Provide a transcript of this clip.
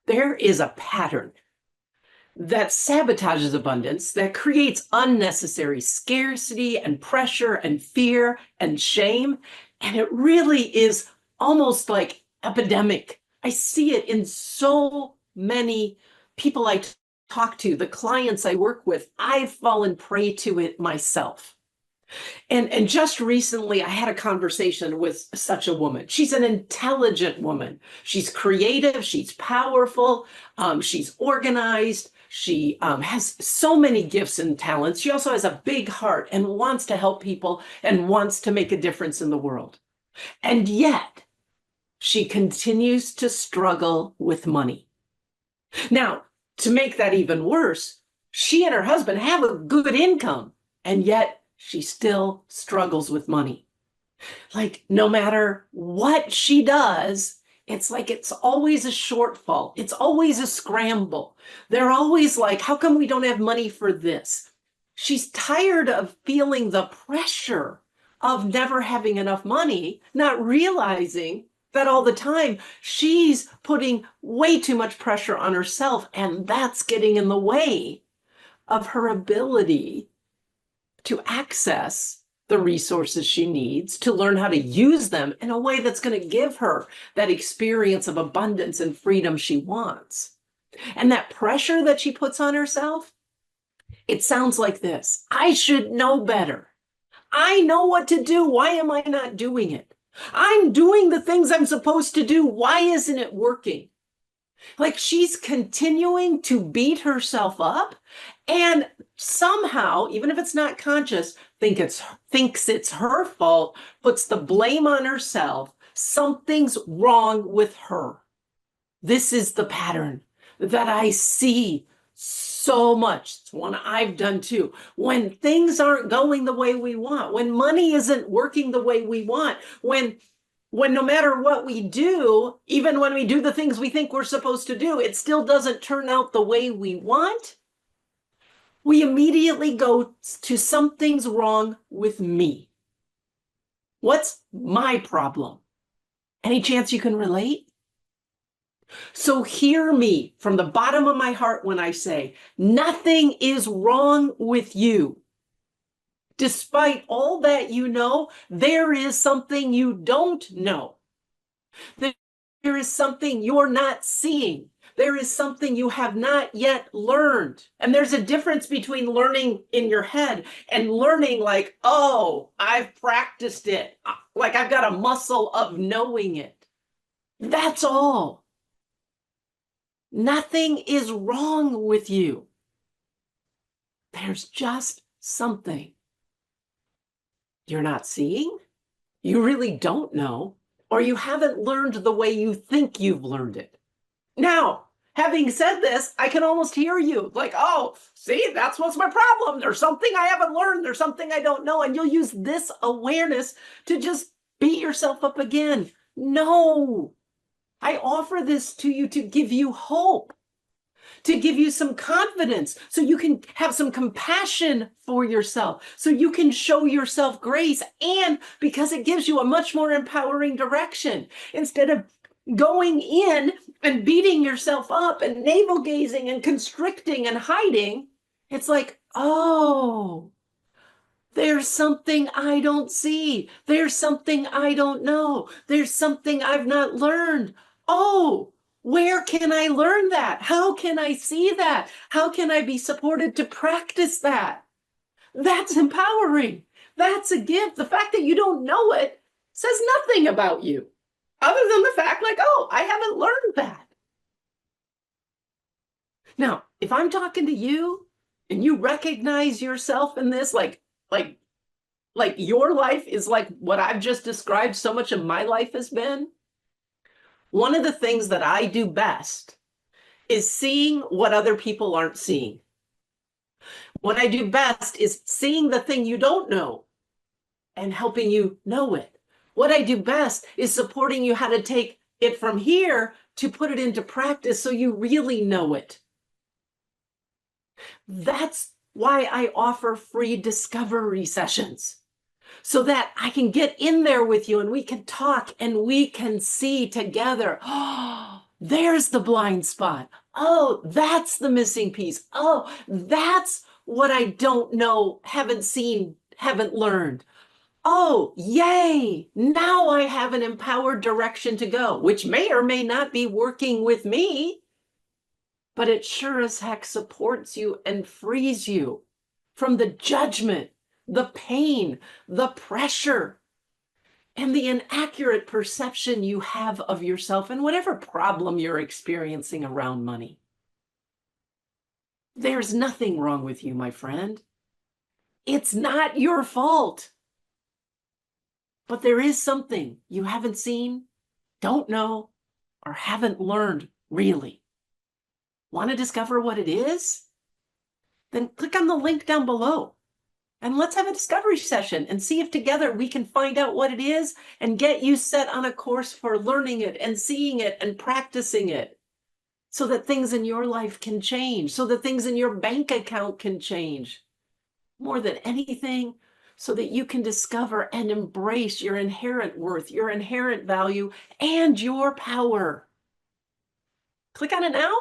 There is a pattern that sabotages abundance, that creates unnecessary scarcity and pressure and fear and shame. And it really is almost like epidemic. I see it in so many people I talk to, the clients I work with. I've fallen prey to it myself. And just recently, I had a conversation with such a woman. She's an intelligent woman. She's creative. She's powerful. She's organized. She has so many gifts and talents. She also has a big heart and wants to help people and wants to make a difference in the world. And yet, she continues to struggle with money. Now, to make that even worse, she and her husband have a good income, and yet she still struggles with money. Like, no matter what she does, it's like it's always a shortfall. It's always a scramble. They're always like, how come we don't have money for this? She's tired of feeling the pressure of never having enough money, not realizing that all the time she's putting way too much pressure on herself, and that's getting in the way of her ability to access the resources she needs, to learn how to use them in a way that's going to give her that experience of abundance and freedom she wants. And that pressure that she puts on herself, it sounds like this: I should know better. I know what to do. Why am I not doing it? I'm doing the things I'm supposed to do. Why isn't it working? Like, she's continuing to beat herself up, and somehow, even if it's not conscious, thinks it's her fault, puts the blame on herself. Something's wrong with her. This is the pattern that I see so much. It's one I've done too. When things aren't going the way we want, when money isn't working the way we want, when no matter what we do, even when we do the things we think we're supposed to do, it still doesn't turn out the way we want, we immediately go to something's wrong with me. What's my problem? Any chance you can relate? So hear me from the bottom of my heart when I say, nothing is wrong with you. Despite all that you know, there is something you don't know. There is something you're not seeing. There is something you have not yet learned. And there's a difference between learning in your head and learning like, oh, I've practiced it. Like, I've got a muscle of knowing it. That's all. Nothing is wrong with you. There's just something you're not seeing, you really don't know, or you haven't learned the way you think you've learned it. Now, having said this, I can almost hear you like, oh, see, that's what's my problem. There's something I haven't learned. There's something I don't know. And you'll use this awareness to just beat yourself up again. No, I offer this to you to give you hope, to give you some confidence, so you can have some compassion for yourself, so you can show yourself grace, and because it gives you a much more empowering direction. Instead of going in and beating yourself up and navel gazing and constricting and hiding, it's like, oh, there's something I don't see. There's something I don't know. There's something I've not learned. Oh, where can I learn that? How can I see that? How can I be supported to practice that? That's empowering. That's a gift. The fact that you don't know it says nothing about you, other than the fact like, oh, I haven't learned that. Now, if I'm talking to you and you recognize yourself in this, like your life is like what I've just described so much of my life has been, one of the things that I do best is seeing what other people aren't seeing. What I do best is seeing the thing you don't know and helping you know it. What I do best is supporting you how to take it from here to put it into practice so you really know it. That's why I offer free discovery sessions, so that I can get in there with you and we can talk and we can see together, oh, there's the blind spot. Oh, that's the missing piece. Oh, that's what I don't know, haven't seen, haven't learned. Oh, yay! Now I have an empowered direction to go, which may or may not be working with me, but it sure as heck supports you and frees you from the judgment, the pain, the pressure, and the inaccurate perception you have of yourself and whatever problem you're experiencing around money. There's nothing wrong with you, my friend. It's not your fault. But there is something you haven't seen, don't know, or haven't learned really. Want to discover what it is? Then click on the link down below and let's have a discovery session and see if together we can find out what it is and get you set on a course for learning it and seeing it and practicing it so that things in your life can change, so that things in your bank account can change. More than anything, so that you can discover and embrace your inherent worth, your inherent value, and your power. Click on it now